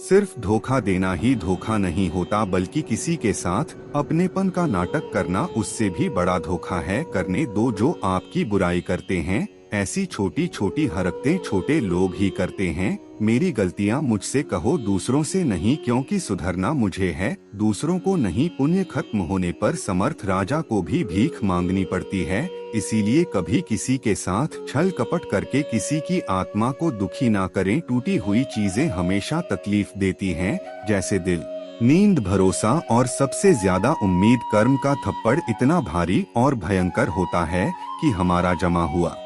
सिर्फ धोखा देना ही धोखा नहीं होता, बल्कि किसी के साथ अपनेपन का नाटक करना उससे भी बड़ा धोखा है। करने दो जो आपकी बुराई करते हैं, ऐसी छोटी छोटी हरकतें छोटे लोग ही करते हैं। मेरी गलतियां मुझसे कहो, दूसरों से नहीं, क्योंकि सुधरना मुझे है, दूसरों को नहीं। पुण्य खत्म होने पर समर्थ राजा को भी भीख मांगनी पड़ती है। इसीलिए कभी किसी के साथ छल कपट करके किसी की आत्मा को दुखी ना करें। टूटी हुई चीजें हमेशा तकलीफ देती हैं, जैसे दिल, नींद, भरोसा और सबसे ज्यादा उम्मीद। कर्म का थप्पड़ इतना भारी और भयंकर होता है कि हमारा जमा हुआ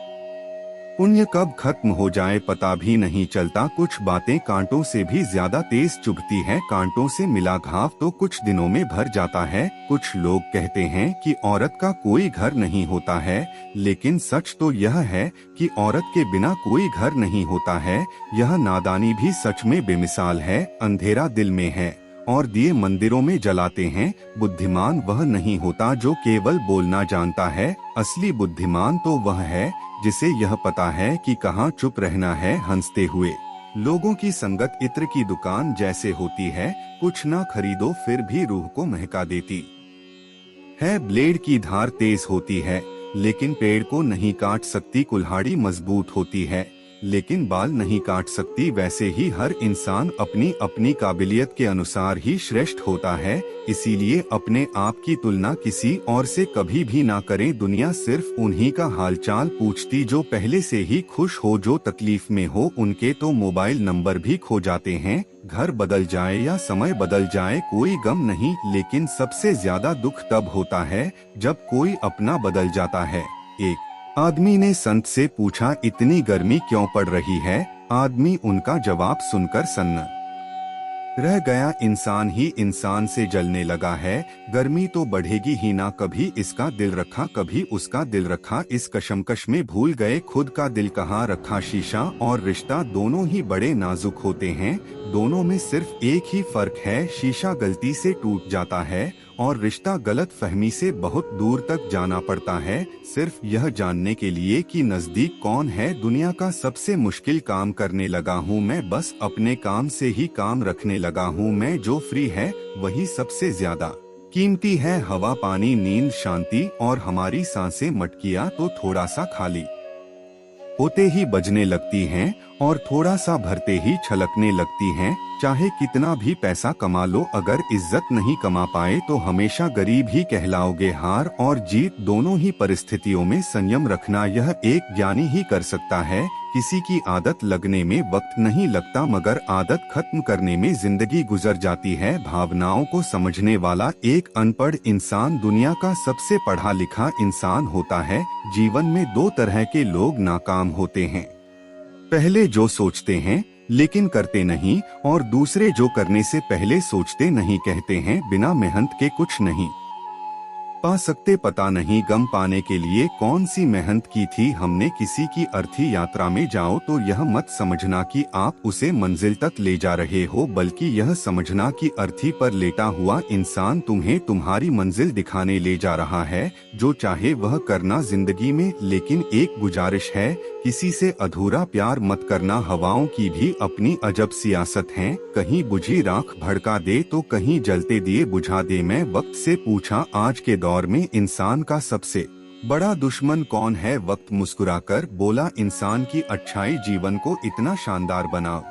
पुण्य कब खत्म हो जाए पता भी नहीं चलता। कुछ बातें कांटों से भी ज्यादा तेज चुभती हैं। कांटों से मिला घाव तो कुछ दिनों में भर जाता है। कुछ लोग कहते हैं कि औरत का कोई घर नहीं होता है, लेकिन सच तो यह है कि औरत के बिना कोई घर नहीं होता है। यह नादानी भी सच में बेमिसाल है। अंधेरा दिल में है और दिए मंदिरों में जलाते हैं। बुद्धिमान वह नहीं होता जो केवल बोलना जानता है, असली बुद्धिमान तो वह है जिसे यह पता है कि कहाँ चुप रहना है। हंसते हुए लोगों की संगत इत्र की दुकान जैसे होती है, कुछ ना खरीदो फिर भी रूह को महका देती है। ब्लेड की धार तेज होती है, लेकिन पेड़ को नहीं काट सकती। कुल्हाड़ी मजबूत होती है, लेकिन बाल नहीं काट सकती। वैसे ही हर इंसान अपनी अपनी काबिलियत के अनुसार ही श्रेष्ठ होता है। इसीलिए अपने आप की तुलना किसी और से कभी भी ना करें। दुनिया सिर्फ उन्हीं का हालचाल पूछती जो पहले से ही खुश हो। जो तकलीफ में हो उनके तो मोबाइल नंबर भी खो जाते हैं। घर बदल जाए या समय बदल जाए कोई गम नहीं, लेकिन सबसे ज्यादा दुख तब होता है जब कोई अपना बदल जाता है। एक आदमी ने संत से पूछा, इतनी गर्मी क्यों पड़ रही है? आदमी उनका जवाब सुनकर सन्न रह गया। इंसान ही इंसान से जलने लगा है, गर्मी तो बढ़ेगी ही ना। कभी इसका दिल रखा, कभी उसका दिल रखा। इस कशमकश में भूल गए खुद का दिल कहाँ रखा। शीशा और रिश्ता दोनों ही बड़े नाजुक होते हैं। दोनों में सिर्फ एक ही फर्क है, शीशा गलती से टूट जाता है और रिश्ता गलत फहमी से बहुत दूर तक जाना पड़ता है, सिर्फ यह जानने के लिए कि नजदीक कौन है। दुनिया का सबसे मुश्किल काम करने लगा हूँ मैं, बस अपने काम से ही काम रखने लगा हूँ मैं। जो फ्री है वही सबसे ज्यादा कीमती है। हवा, पानी, नींद, शांति और हमारी सांसें मटकियाँ तो थोड़ा सा खाली होते ही बजने लगती हैं और थोड़ा सा भरते ही छलकने लगती हैं। चाहे कितना भी पैसा कमा लो, अगर इज्जत नहीं कमा पाए तो हमेशा गरीब ही कहलाओगे। हार और जीत दोनों ही परिस्थितियों में संयम रखना यह एक ज्ञानी ही कर सकता है। किसी की आदत लगने में वक्त नहीं लगता, मगर आदत खत्म करने में जिंदगी गुजर जाती है। भावनाओं को समझने वाला एक अनपढ़ इंसान दुनिया का सबसे पढ़ा लिखा इंसान होता है। जीवन में दो तरह के लोग नाकाम होते हैं, पहले जो सोचते हैं लेकिन करते नहीं, और दूसरे जो करने से पहले सोचते नहीं, कहते हैं बिना मेहनत के कुछ नहीं पा सकते। पता नहीं गम पाने के लिए कौन सी मेहनत की थी हमने। किसी की अर्थी यात्रा में जाओ तो यह मत समझना कि आप उसे मंजिल तक ले जा रहे हो, बल्कि यह समझना कि अर्थी पर लेटा हुआ इंसान तुम्हें तुम्हारी मंजिल दिखाने ले जा रहा है। जो चाहे वह करना जिंदगी में, लेकिन एक गुजारिश है, किसी से अधूरा प्यार मत करना। हवाओं की भी अपनी अजब सियासत है, कहीं बुझी राख भड़का दे तो कहीं जलते दिए बुझा दे। मैं वक्त से पूछा, आज के दौर में इंसान का सबसे बड़ा दुश्मन कौन है? वक्त मुस्कुराकर बोला, इंसान की अच्छाई जीवन को इतना शानदार बनाओ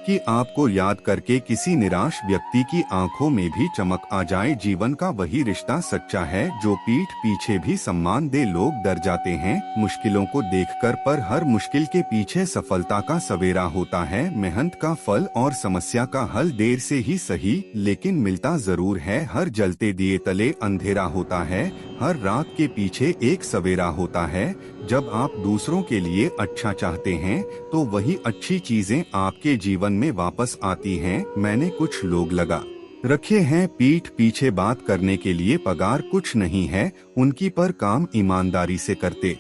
कि आपको याद करके किसी निराश व्यक्ति की आंखों में भी चमक आ जाए। जीवन का वही रिश्ता सच्चा है जो पीठ पीछे भी सम्मान दे। लोग डर जाते हैं मुश्किलों को देखकर, पर हर मुश्किल के पीछे सफलता का सवेरा होता है। मेहनत का फल और समस्या का हल देर से ही सही, लेकिन मिलता जरूर है। हर जलते दिए तले अंधेरा होता है, हर रात के पीछे एक सवेरा होता है। जब आप दूसरों के लिए अच्छा चाहते हैं तो वही अच्छी चीजें आपके जीवन में वापस आती हैं। मैंने कुछ लोग लगा रखे हैं पीठ पीछे बात करने के लिए, पगार कुछ नहीं है उनकी, पर काम ईमानदारी से करते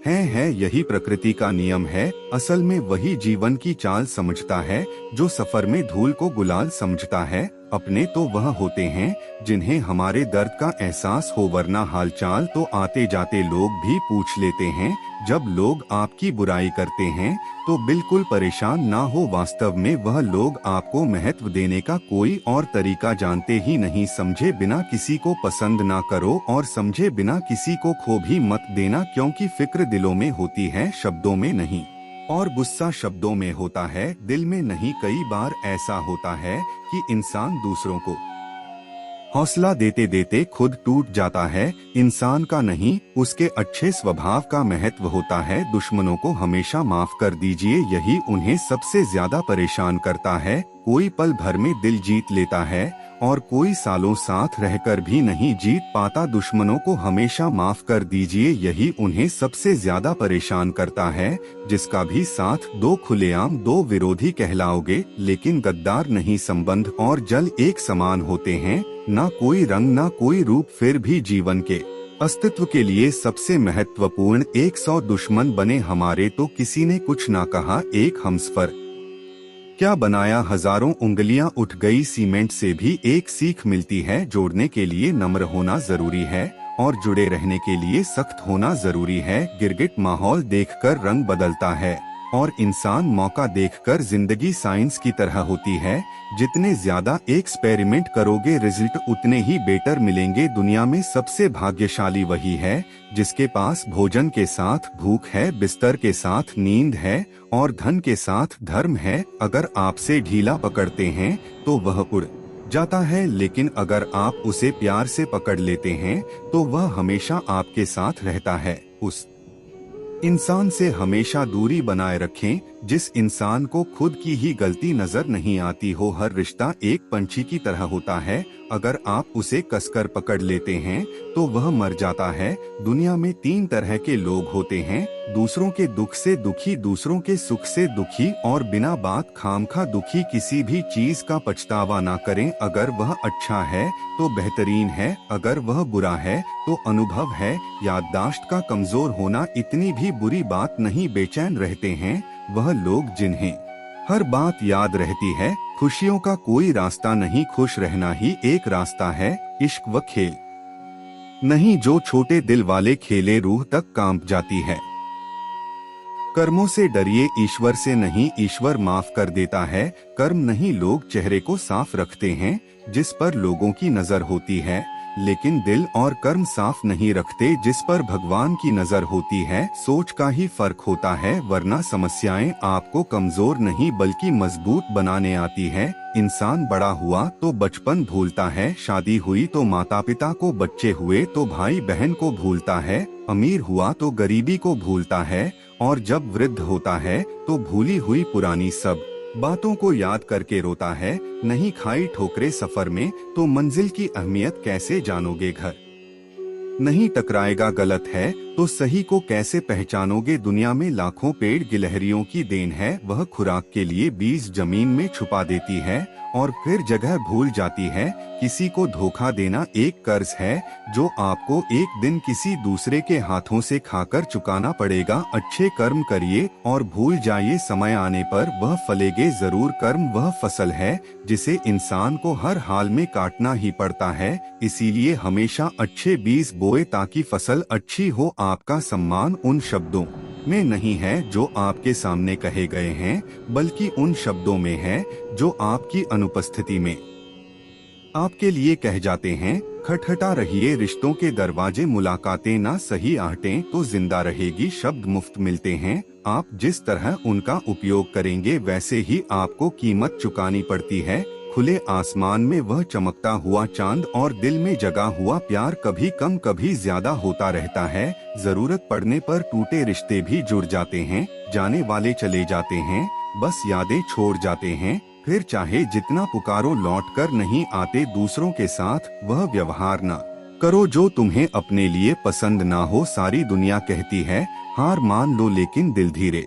है। यही प्रकृति का नियम है। असल में वही जीवन की चाल समझता है जो सफर में धूल को गुलाल समझता है। अपने तो वह होते हैं जिन्हें हमारे दर्द का एहसास हो, वरना हालचाल तो आते जाते लोग भी पूछ लेते हैं। जब लोग आपकी बुराई करते हैं तो बिल्कुल परेशान ना हो, वास्तव में वह लोग आपको महत्व देने का कोई और तरीका जानते ही नहीं। समझे बिना किसी को पसंद ना करो और समझे बिना किसी को खो भी मत देना, क्योंकि फिक्र दिलों में होती है, शब्दों में नहीं। और गुस्सा शब्दों में होता है, दिल में नहीं। कई बार ऐसा होता है कि इंसान दूसरों को हौसला देते देते खुद टूट जाता है। इंसान का नहीं, उसके अच्छे स्वभाव का महत्व होता है। दुश्मनों को हमेशा माफ कर दीजिए, यही उन्हें सबसे ज्यादा परेशान करता है। कोई पल भर में दिल जीत लेता है और कोई सालों साथ रहकर भी नहीं जीत पाता। दुश्मनों को हमेशा माफ कर दीजिए, यही उन्हें सबसे ज्यादा परेशान करता है। जिसका भी साथ दो खुलेआम, दो विरोधी कहलाओगे, लेकिन गद्दार नहीं। संबंध और जल एक समान होते हैं, ना कोई रंग ना कोई रूप, फिर भी जीवन के अस्तित्व के लिए सबसे महत्वपूर्ण। 100 दुश्मन बने हमारे तो किसी ने कुछ ना कहा, एक हमसफर क्या बनाया। हजारों उंगलियां उठ गई, सीमेंट से भी एक सीख मिलती है। जोड़ने के लिए नम्र होना जरूरी है और जुड़े रहने के लिए सख्त होना जरूरी है। गिरगिट माहौल देखकर रंग बदलता है और इंसान मौका देखकर। जिंदगी साइंस की तरह होती है, जितने ज्यादा एक्सपेरिमेंट करोगे रिजल्ट उतने ही बेटर मिलेंगे। दुनिया में सबसे भाग्यशाली वही है जिसके पास भोजन के साथ भूख है, बिस्तर के साथ नींद है और धन के साथ धर्म है। अगर आपसे ढीला पकड़ते हैं तो वह उड़ जाता है, लेकिन अगर आप उसे प्यार से पकड़ लेते हैं तो वह हमेशा आपके साथ रहता है। उस इंसान से हमेशा दूरी बनाए रखें जिस इंसान को खुद की ही गलती नजर नहीं आती हो। हर रिश्ता एक पंछी की तरह होता है, अगर आप उसे कसकर पकड़ लेते हैं तो वह मर जाता है। दुनिया में 3 तरह के लोग होते हैं, दूसरों के दुख से दुखी, दूसरों के सुख से दुखी और बिना बात खामखा दुखी। किसी भी चीज का पछतावा ना करें, अगर वह अच्छा है तो बेहतरीन है, अगर वह बुरा है तो अनुभव है। याददाश्त का कमजोर होना इतनी भी बुरी बात नहीं। बेचैन रहते हैं वह लोग जिन्हें हर बात याद रहती है। खुशियों का कोई रास्ता नहीं, खुश रहना ही एक रास्ता है। इश्क व खेल नहीं, जो छोटे दिल वाले खेले रूह तक कांप जाती है। कर्मों से डरिए, ईश्वर से नहीं, ईश्वर माफ कर देता है। कर्म नहीं, लोग चेहरे को साफ रखते हैं जिस पर लोगों की नजर होती है, लेकिन दिल और कर्म साफ नहीं रखते जिस पर भगवान की नजर होती है। सोच का ही फर्क होता है, वरना समस्याएं आपको कमजोर नहीं बल्कि मजबूत बनाने आती है। इंसान बड़ा हुआ तो बचपन भूलता है, शादी हुई तो माता पिता को, बच्चे हुए तो भाई बहन को भूलता है, अमीर हुआ तो गरीबी को भूलता है और जब वृद्ध होता है तो भूली हुई पुरानी सब बातों को याद करके रोता है। नहीं खाई ठोकरे सफर में तो मंजिल की अहमियत कैसे जानोगे। घर नहीं टकराएगा, गलत है तो सही को कैसे पहचानोगे। दुनिया में लाखों पेड़ गिलहरियों की देन है, वह खुराक के लिए बीज जमीन में छुपा देती है और फिर जगह भूल जाती है। किसी को धोखा देना एक कर्ज है जो आपको एक दिन किसी दूसरे के हाथों से खाकर चुकाना पड़ेगा। अच्छे कर्म करिए और भूल जाइए, समय आने पर वह फलेंगे जरूर। कर्म वह फसल है जिसे इंसान को हर हाल में काटना ही पड़ता है, इसीलिए हमेशा अच्छे बीज बोए ताकि फसल अच्छी हो। आपका सम्मान उन शब्दों में नहीं है जो आपके सामने कहे गए हैं, बल्कि उन शब्दों में है जो आपकी अनुपस्थिति में आपके लिए कह जाते हैं। खटखटा रहिए रिश्तों के दरवाजे, मुलाकातें ना सही आहटें तो जिंदा रहेगी। शब्द मुफ्त मिलते हैं, आप जिस तरह उनका उपयोग करेंगे वैसे ही आपको कीमत चुकानी पड़ती है। खुले आसमान में वह चमकता हुआ चांद और दिल में जगा हुआ प्यार कभी कम कभी ज्यादा होता रहता है। जरूरत पड़ने पर टूटे रिश्ते भी जुड़ जाते हैं, जाने वाले चले जाते हैं, बस यादें छोड़ जाते हैं। फिर चाहे जितना पुकारो लौट कर नहीं आते। दूसरों के साथ वह व्यवहार ना करो जो तुम्हें अपने लिए पसंद ना हो। सारी दुनिया कहती है हार मान लो, लेकिन दिल धीरे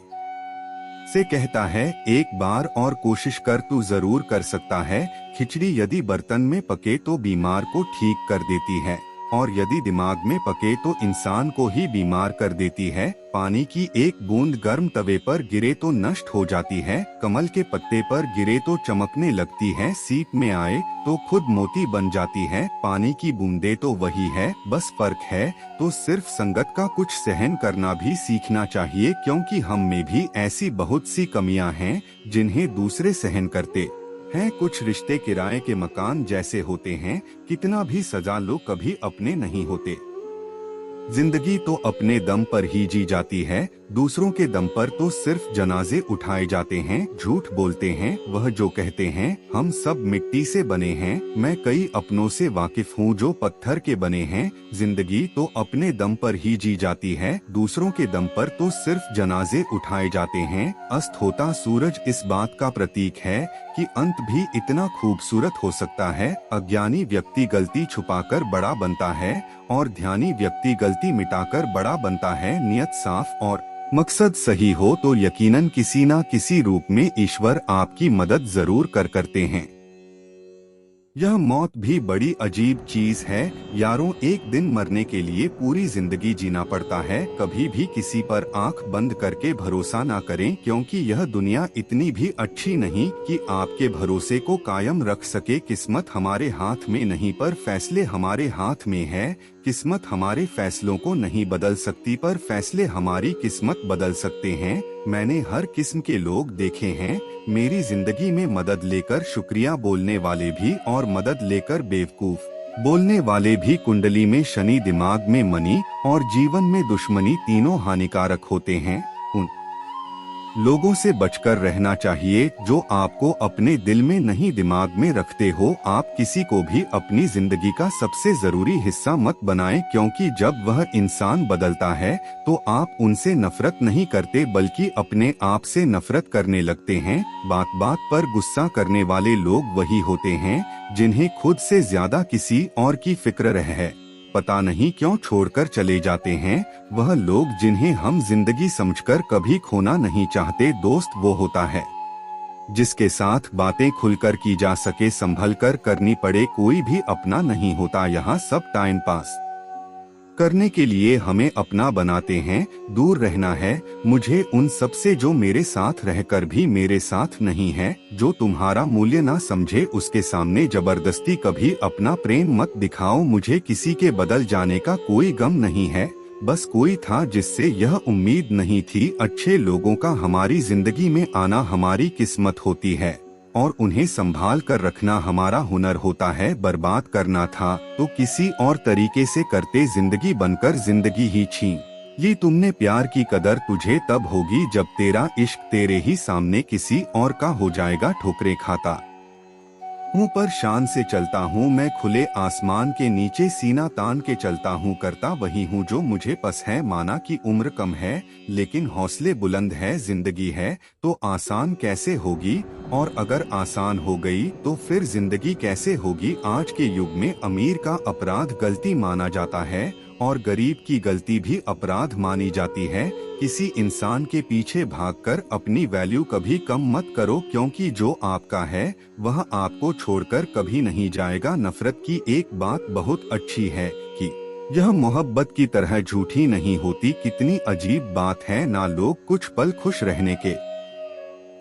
से कहता है एक बार और कोशिश कर, तू जरूर कर सकता है। खिचड़ी यदि बर्तन में पके तो बीमार को ठीक कर देती है। और यदि दिमाग में पके तो इंसान को ही बीमार कर देती है। पानी की एक बूंद गर्म तवे पर गिरे तो नष्ट हो जाती है, कमल के पत्ते पर गिरे तो चमकने लगती है, सीप में आए तो खुद मोती बन जाती है। पानी की बूंदे तो वही है, बस फर्क है तो सिर्फ संगत का कुछ सहन करना भी सीखना चाहिए, क्योंकि हम में भी ऐसी बहुत सी कमियां हैं जिन्हें दूसरे सहन करते हैं। कुछ रिश्ते किराए के मकान जैसे होते हैं, कितना भी सजा लो कभी अपने नहीं होते। जिंदगी तो अपने दम पर ही जी जाती है, दूसरों के दम पर तो सिर्फ जनाजे उठाए जाते हैं। झूठ बोलते हैं वह जो कहते हैं हम सब मिट्टी से बने हैं, मैं कई अपनों से वाकिफ हूँ जो पत्थर के बने हैं। जिंदगी तो अपने दम पर ही जी जाती है, दूसरों के दम पर तो सिर्फ जनाजे उठाए जाते हैं। अस्त होता सूरज इस बात का प्रतीक है कि अंत भी इतना खूबसूरत हो सकता है। अज्ञानी व्यक्ति गलती छुपाकर बड़ा बनता है और ध्यानी व्यक्ति गलती मिटाकर बड़ा बनता है। नियत साफ और मकसद सही हो तो यकीनन किसी न किसी रूप में ईश्वर आपकी मदद जरूर करते हैं। यह मौत भी बड़ी अजीब चीज है यारों, एक दिन मरने के लिए पूरी जिंदगी जीना पड़ता है। कभी भी किसी पर आंख बंद करके भरोसा ना करें, क्योंकि यह दुनिया इतनी भी अच्छी नहीं कि आपके भरोसे को कायम रख सके। किस्मत हमारे हाथ में नहीं पर फैसले हमारे हाथ में है। किस्मत हमारे फैसलों को नहीं बदल सकती पर फैसले हमारी किस्मत बदल सकते हैं। मैंने हर किस्म के लोग देखे हैं, मेरी जिंदगी में मदद लेकर शुक्रिया बोलने वाले भी और मदद लेकर बेवकूफ बोलने वाले भी। कुंडली में शनि, दिमाग में मनी और जीवन में दुश्मनी तीनों हानिकारक होते हैं। उन लोगों से बचकर रहना चाहिए जो आपको अपने दिल में नहीं दिमाग में रखते हो। आप किसी को भी अपनी जिंदगी का सबसे जरूरी हिस्सा मत बनाएं, क्योंकि जब वह इंसान बदलता है तो आप उनसे नफरत नहीं करते बल्कि अपने आप से नफरत करने लगते हैं। बात बात पर गुस्सा करने वाले लोग वही होते हैं जिन्हें खुद से ज्यादा किसी और की फिक्र है। पता नहीं क्यों छोड़कर चले जाते हैं वह लोग जिन्हें हम जिंदगी समझकर कभी खोना नहीं चाहते। दोस्त वो होता है जिसके साथ बातें खुलकर की जा सके, संभल कर करनी पड़े। कोई भी अपना नहीं होता, यहाँ सब टाइम पास करने के लिए हमें अपना बनाते हैं। दूर रहना है मुझे उन सब से जो मेरे साथ रहकर भी मेरे साथ नहीं है। जो तुम्हारा मूल्य ना समझे उसके सामने जबरदस्ती कभी अपना प्रेम मत दिखाओ। मुझे किसी के बदल जाने का कोई गम नहीं है, बस कोई था जिससे यह उम्मीद नहीं थी। अच्छे लोगों का हमारी जिंदगी में आना हमारी किस्मत होती है और उन्हें संभाल कर रखना हमारा हुनर होता है। बर्बाद करना था तो किसी और तरीके से करते, जिंदगी बनकर जिंदगी ही छीन ली तुमने। प्यार की कदर तुझे तब होगी जब तेरा इश्क तेरे ही सामने किसी और का हो जाएगा। ठोकरें खाता हूँ पर शान से चलता हूँ मैं, खुले आसमान के नीचे सीना तान के चलता हूँ। करता वही हूँ जो मुझे पस है, माना कि उम्र कम है लेकिन हौसले बुलंद है। जिंदगी है तो आसान कैसे होगी, और अगर आसान हो गई तो फिर जिंदगी कैसे होगी। आज के युग में अमीर का अपराध गलती माना जाता है और गरीब की गलती भी अपराध मानी जाती है। किसी इंसान के पीछे भागकर अपनी वैल्यू कभी कम मत करो, क्योंकि जो आपका है वह आपको छोड़कर कभी नहीं जाएगा। नफरत की एक बात बहुत अच्छी है कि यह मोहब्बत की तरह झूठी नहीं होती। कितनी अजीब बात है ना, लोग कुछ पल खुश रहने के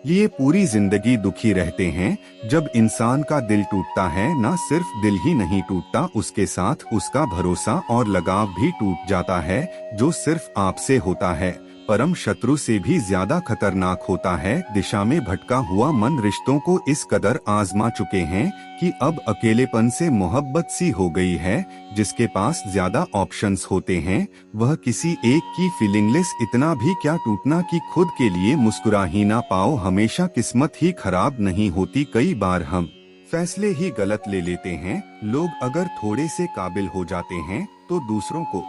लिए पूरी जिंदगी दुखी रहते हैं। जब इंसान का दिल टूटता है ना सिर्फ दिल ही नहीं टूटता, उसके साथ उसका भरोसा और लगाव भी टूट जाता है। जो सिर्फ आपसे होता है परम शत्रु से भी ज्यादा खतरनाक होता है। दिशा में भटका हुआ मन रिश्तों को इस कदर आजमा चुके हैं कि अब अकेलेपन से मोहब्बत सी हो गई है। जिसके पास ज्यादा ऑप्शंस होते हैं वह किसी एक की फीलिंगलेस, इतना भी क्या टूटना कि खुद के लिए मुस्कुरा ही ना पाओ। हमेशा किस्मत ही खराब नहीं होती, कई बार हम फैसले ही गलत ले लेते हैं। लोग अगर थोड़े से काबिल हो जाते हैं तो दूसरों को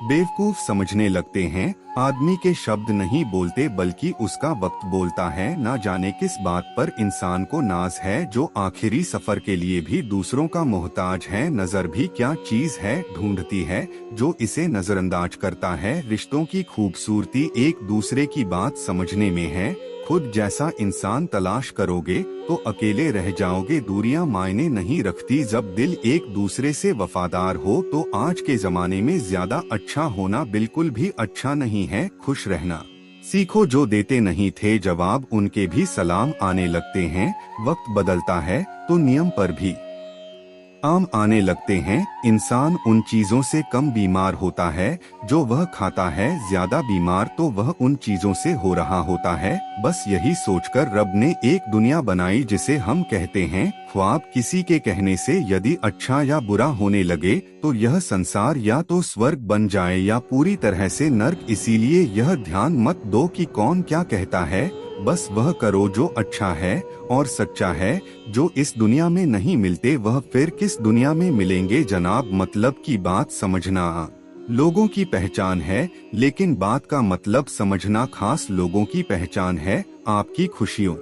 बेवकूफ समझने लगते हैं। आदमी के शब्द नहीं बोलते बल्कि उसका वक्त बोलता है। ना जाने किस बात पर इंसान को नाज है जो आखिरी सफर के लिए भी दूसरों का मोहताज है। नजर भी क्या चीज है, ढूंढती है जो इसे नजरअंदाज करता है। रिश्तों की खूबसूरती एक दूसरे की बात समझने में है, खुद जैसा इंसान तलाश करोगे तो अकेले रह जाओगे। दूरियां मायने नहीं रखती। जब दिल एक दूसरे से वफादार हो तो आज के जमाने में ज्यादा अच्छा होना बिल्कुल भी अच्छा नहीं है। खुश रहना सीखो। जो देते नहीं थे जवाब उनके भी सलाम आने लगते हैं। वक्त बदलता है तो नियम पर भी आम आने लगते हैं। इंसान उन चीजों से कम बीमार होता है जो वह खाता है, ज्यादा बीमार तो वह उन चीजों से हो रहा होता है। बस यही सोचकर रब ने एक दुनिया बनाई जिसे हम कहते हैं ख्वाब। किसी के कहने से यदि अच्छा या बुरा होने लगे तो यह संसार या तो स्वर्ग बन जाए या पूरी तरह से नर्क। इसीलिए यह ध्यान मत दो कि कौन क्या कहता है, बस वह करो जो अच्छा है और सच्चा है। जो इस दुनिया में नहीं मिलते वह फिर किस दुनिया में मिलेंगे जनाब। मतलब की बात समझना लोगों की पहचान है, लेकिन बात का मतलब समझना खास लोगों की पहचान है। आपकी खुशियों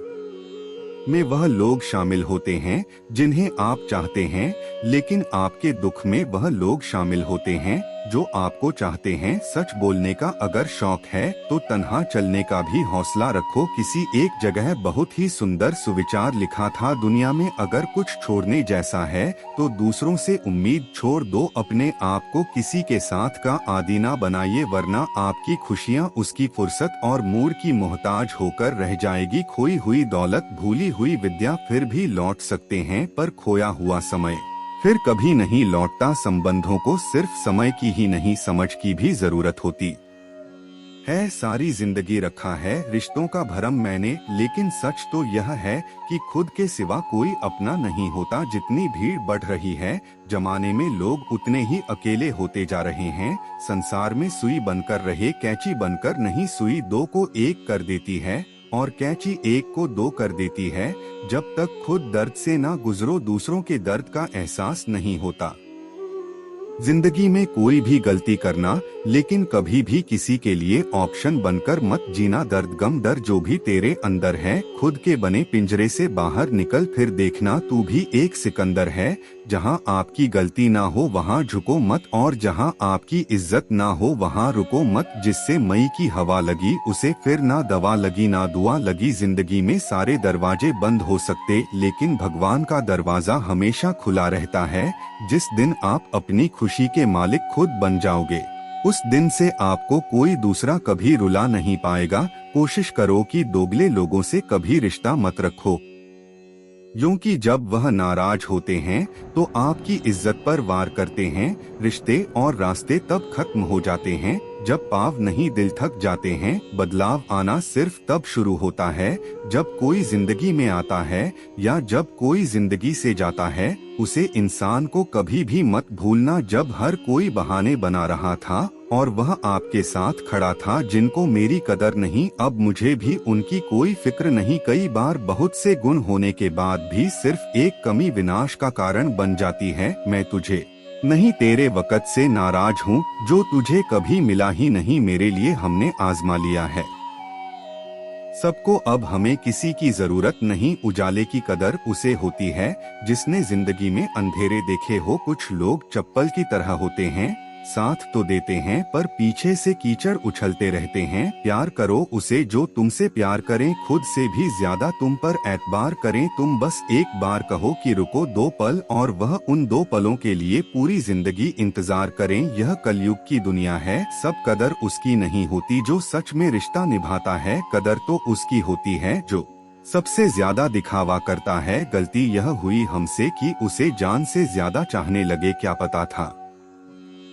में वह लोग शामिल होते हैं जिन्हें आप चाहते हैं, लेकिन आपके दुख में वह लोग शामिल होते हैं जो आपको चाहते हैं। सच बोलने का अगर शौक है तो तन्हा चलने का भी हौसला रखो। किसी एक जगह बहुत ही सुंदर सुविचार लिखा था, दुनिया में अगर कुछ छोड़ने जैसा है तो दूसरों से उम्मीद छोड़ दो। अपने आप को किसी के साथ का आदी ना बनाइए, वरना आपकी खुशियाँ उसकी फुर्सत और मूड की मोहताज होकर रह जाएगी। खोई हुई दौलत, भूली हुई विद्या फिर भी लौट सकते हैं, पर खोया हुआ समय फिर कभी नहीं लौटता। संबंधों को सिर्फ समय की ही नहीं समझ की भी जरूरत होती है। सारी जिंदगी रखा है रिश्तों का भरम मैंने, लेकिन सच तो यह है कि खुद के सिवा कोई अपना नहीं होता। जितनी भीड़ बढ़ रही है जमाने में लोग उतने ही अकेले होते जा रहे हैं। संसार में सुई बनकर रहे कैंची बनकर नहीं। सुई दो को एक कर देती है और कैंची एक को दो कर देती है। जब तक खुद दर्द से ना गुजरो दूसरों के दर्द का एहसास नहीं होता। जिंदगी में कोई भी गलती करना, लेकिन कभी भी किसी के लिए ऑप्शन बनकर मत जीना। दर्द गम डर जो भी तेरे अंदर है, खुद के बने पिंजरे से बाहर निकल फिर देखना तू भी एक सिकंदर है। जहां आपकी गलती ना हो वहां झुको मत, और जहां आपकी इज्जत ना हो वहां रुको मत। जिससे मई की हवा लगी उसे फिर ना दवा लगी ना दुआ लगी। जिंदगी में सारे दरवाजे बंद हो सकते, लेकिन भगवान का दरवाजा हमेशा खुला रहता है। जिस दिन आप अपनी खुशी के मालिक खुद बन जाओगे उस दिन से आपको कोई दूसरा कभी रुला नहीं पाएगा। कोशिश करो कि दोगले लोगों से कभी रिश्ता मत रखो, क्योंकि जब वह नाराज होते हैं तो आपकी इज्जत पर वार करते हैं। रिश्ते और रास्ते तब खत्म हो जाते हैं जब पाव नहीं दिल थक जाते हैं। बदलाव आना सिर्फ तब शुरू होता है जब कोई जिंदगी में आता है या जब कोई जिंदगी से जाता है। उसे इंसान को कभी भी मत भूलना जब हर कोई बहाने बना रहा था और वह आपके साथ खड़ा था। जिनको मेरी कदर नहीं, अब मुझे भी उनकी कोई फिक्र नहीं। कई बार बहुत से गुण होने के बाद भी सिर्फ एक कमी विनाश का कारण बन जाती है। मैं तुझे नहीं तेरे वक़्त से नाराज हूँ जो तुझे कभी मिला ही नहीं, मेरे लिए हमने आजमा लिया है। सबको अब हमें किसी की जरूरत नहीं, उजाले की कदर उसे होती है जिसने जिंदगी में अंधेरे देखे हो। कुछ लोग चप्पल की तरह होते हैं, साथ तो देते हैं पर पीछे से कीचड़ उछलते रहते हैं। प्यार करो उसे जो तुमसे प्यार करें, खुद से भी ज्यादा तुम पर एतबार करें। तुम बस एक बार कहो कि रुको 2 पल और वह उन 2 पलों के लिए पूरी जिंदगी इंतजार करें। यह कलयुग की दुनिया है, सब कदर उसकी नहीं होती जो सच में रिश्ता निभाता है। कदर तो उसकी होती है जो सबसे ज्यादा दिखावा करता है। गलती यह हुई हमसे कि उसे जान से ज्यादा चाहने लगे, क्या पता था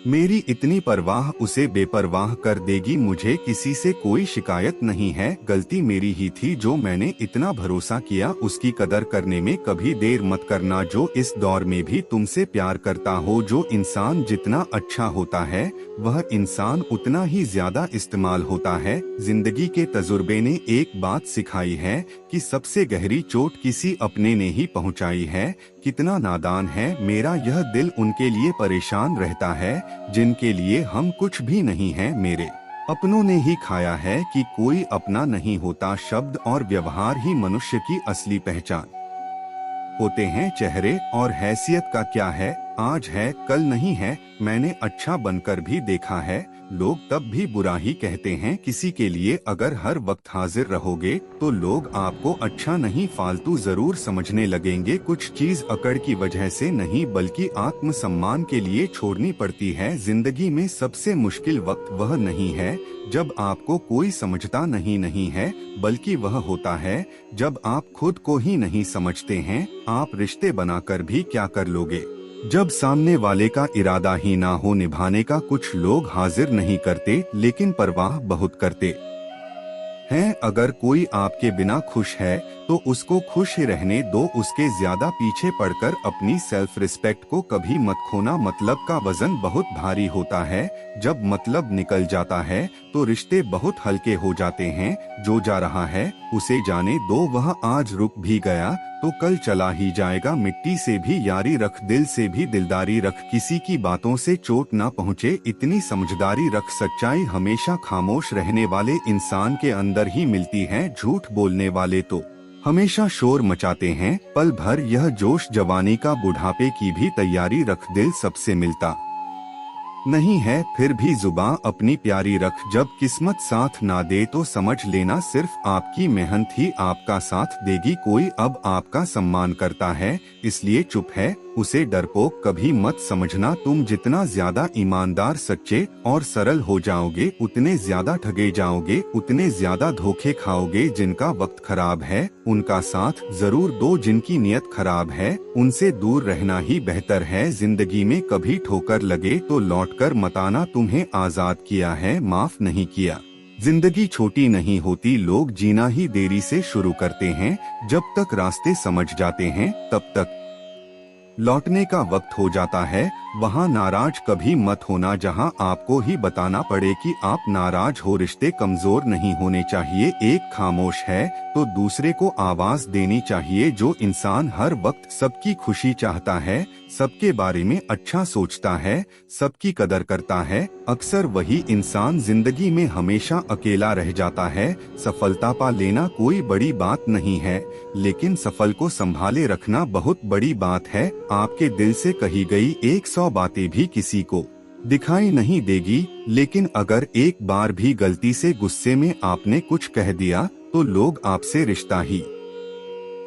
मेरी इतनी परवाह उसे बेपरवाह कर देगी। मुझे किसी से कोई शिकायत नहीं है, गलती मेरी ही थी जो मैंने इतना भरोसा किया। उसकी कदर करने में कभी देर मत करना जो इस दौर में भी तुमसे प्यार करता हो। जो इंसान जितना अच्छा होता है वह इंसान उतना ही ज्यादा इस्तेमाल होता है। जिंदगी के तजुर्बे ने एक बात सिखाई है कि सबसे गहरी चोट किसी अपने ने ही पहुंचाई है। कितना नादान है मेरा यह दिल उनके लिए परेशान रहता है जिनके लिए हम कुछ भी नहीं हैं। मेरे अपनों ने ही खाया है कि कोई अपना नहीं होता। शब्द और व्यवहार ही मनुष्य की असली पहचान होते हैं, चेहरे और हैसियत का क्या है। आज है कल नहीं है। मैंने अच्छा बनकर भी देखा है, लोग तब भी बुरा ही कहते हैं किसी के लिए। अगर हर वक्त हाजिर रहोगे तो लोग आपको अच्छा नहीं फालतू जरूर समझने लगेंगे। कुछ चीज अकड़ की वजह से नहीं बल्कि आत्मसम्मान के लिए छोड़नी पड़ती है। जिंदगी में सबसे मुश्किल वक्त वह नहीं है जब आपको कोई समझता नहीं है, बल्कि वह होता है जब आप खुद को ही नहीं समझते हैं। आप रिश्ते बनाकर भी क्या कर लोगे जब सामने वाले का इरादा ही ना हो निभाने का। कुछ लोग हाजिर नहीं करते लेकिन परवाह बहुत करते हैं। अगर कोई आपके बिना खुश है तो उसको खुश ही रहने दो। उसके ज्यादा पीछे पड़कर अपनी सेल्फ रिस्पेक्ट को कभी मत खोना। मतलब का वजन बहुत भारी होता है, जब मतलब निकल जाता है तो रिश्ते बहुत हल्के हो जाते हैं। जो जा रहा है उसे जाने दो, वह आज रुक भी गया तो कल चला ही जाएगा। मिट्टी से भी यारी रख, दिल से भी दिलदारी रख, किसी की बातों से चोट ना पहुँचे इतनी समझदारी रख। सच्चाई हमेशा खामोश रहने वाले इंसान के अंदर ही मिलती है, झूठ बोलने वाले तो हमेशा शोर मचाते हैं। पल भर यह जोश जवानी का, बुढ़ापे की भी तैयारी रख। दिल सबसे मिलता नहीं है फिर भी जुबां अपनी प्यारी रख। जब किस्मत साथ ना दे तो समझ लेना सिर्फ आपकी मेहनत ही आपका साथ देगी। कोई अब आपका सम्मान करता है इसलिए चुप है, उसे डरपोक कभी मत समझना। तुम जितना ज्यादा ईमानदार, सच्चे और सरल हो जाओगे उतने ज्यादा ठगे जाओगे, उतने ज्यादा धोखे खाओगे। जिनका वक्त खराब है उनका साथ जरूर दो, जिनकी नियत खराब है उनसे दूर रहना ही बेहतर है। जिंदगी में कभी ठोकर लगे तो लौटकर मत आना, तुम्हें आजाद किया है माफ नहीं किया। जिंदगी छोटी नहीं होती, लोग जीना ही देरी से शुरू करते हैं। जब तक रास्ते समझ जाते हैं तब तक लौटने का वक्त हो जाता है। वहाँ नाराज कभी मत होना जहाँ आपको ही बताना पड़े कि आप नाराज हो। रिश्ते कमजोर नहीं होने चाहिए, एक खामोश है तो दूसरे को आवाज देनी चाहिए। जो इंसान हर वक्त सबकी खुशी चाहता है, सबके बारे में अच्छा सोचता है, सबकी कदर करता है, अक्सर वही इंसान जिंदगी में हमेशा अकेला रह जाता है। सफलता पा लेना कोई बड़ी बात नहीं है, लेकिन सफल को संभाले रखना बहुत बड़ी बात है। आपके दिल से कही गई 100 बातें भी किसी को दिखाई नहीं देगी, लेकिन अगर एक बार भी गलती से गुस्से में आपने कुछ कह दिया तो लोग आपसे रिश्ता ही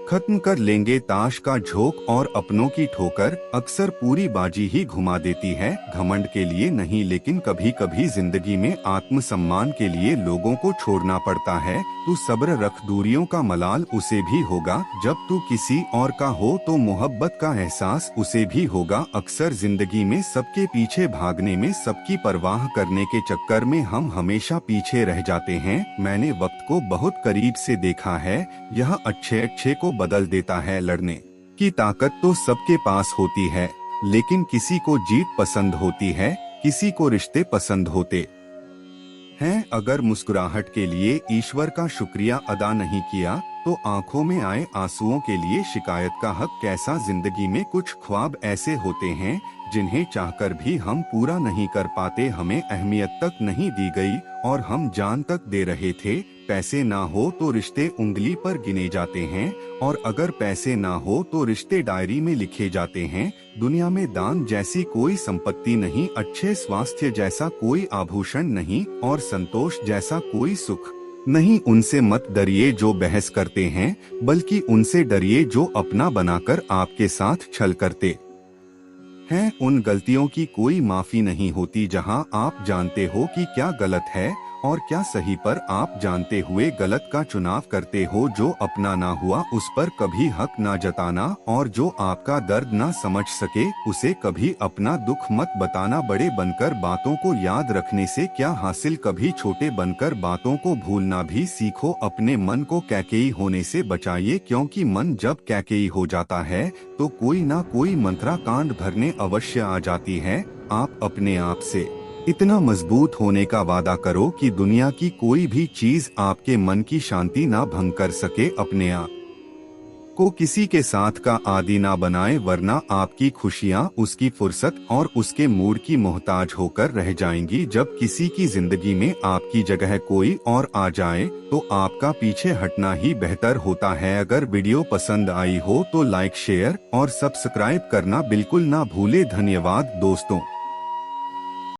खत्म कर लेंगे। ताश का झोंक और अपनों की ठोकर अक्सर पूरी बाजी ही घुमा देती है। घमंड के लिए नहीं लेकिन कभी कभी जिंदगी में आत्मसम्मान के लिए लोगों को छोड़ना पड़ता है। तू सब्र रख, दूरियों का मलाल उसे भी होगा। जब तू किसी और का हो तो मोहब्बत का एहसास उसे भी होगा। अक्सर जिंदगी में सबके पीछे भागने में, सबकी परवाह करने के चक्कर में हम हमेशा पीछे रह जाते हैं। मैंने वक्त को बहुत करीब से देखा है, यह अच्छे को बदल देता है। लड़ने की ताकत तो सबके पास होती है, लेकिन किसी को जीत पसंद होती है, किसी को रिश्ते पसंद होते हैं। अगर मुस्कुराहट के लिए ईश्वर का शुक्रिया अदा नहीं किया तो आंखों में आए आंसुओं के लिए शिकायत का हक कैसा। जिंदगी में कुछ ख्वाब ऐसे होते हैं जिन्हें चाहकर भी हम पूरा नहीं कर पाते। हमें अहमियत तक नहीं दी गई और हम जान तक दे रहे थे। पैसे ना हो तो रिश्ते उंगली पर गिने जाते हैं, और अगर पैसे ना हो तो रिश्ते डायरी में लिखे जाते हैं। दुनिया में दान जैसी कोई संपत्ति नहीं, अच्छे स्वास्थ्य जैसा कोई आभूषण नहीं, और संतोष जैसा कोई सुख नहीं। उनसे मत डरिए जो बहस करते हैं, बल्कि उनसे डरिए जो अपना बनाकर आपके साथ छल करते हैं। उन गलतियों की कोई माफी नहीं होती जहां आप जानते हो कि क्या गलत है और क्या सही, पर आप जानते हुए गलत का चुनाव करते हो। जो अपना ना हुआ उस पर कभी हक ना जताना, और जो आपका दर्द ना समझ सके उसे कभी अपना दुख मत बताना। बड़े बनकर बातों को याद रखने से क्या हासिल, कभी छोटे बनकर बातों को भूलना भी सीखो। अपने मन को कैकेयी होने से बचाइए, क्योंकि मन जब कैकेयी हो जाता है तो कोई ना कोई मंत्रा कांड भरने अवश्य आ जाती है। आप अपने आप से इतना मजबूत होने का वादा करो कि दुनिया की कोई भी चीज आपके मन की शांति ना भंग कर सके। अपने आप को किसी के साथ का आदी ना बनाए, वरना आपकी खुशियाँ उसकी फुर्सत और उसके मूड की मोहताज होकर रह जाएंगी। जब किसी की जिंदगी में आपकी जगह कोई और आ जाए तो आपका पीछे हटना ही बेहतर होता है। अगर वीडियो पसंद आई हो तो लाइक, शेयर और सब्सक्राइब करना बिल्कुल ना भूले। धन्यवाद दोस्तों।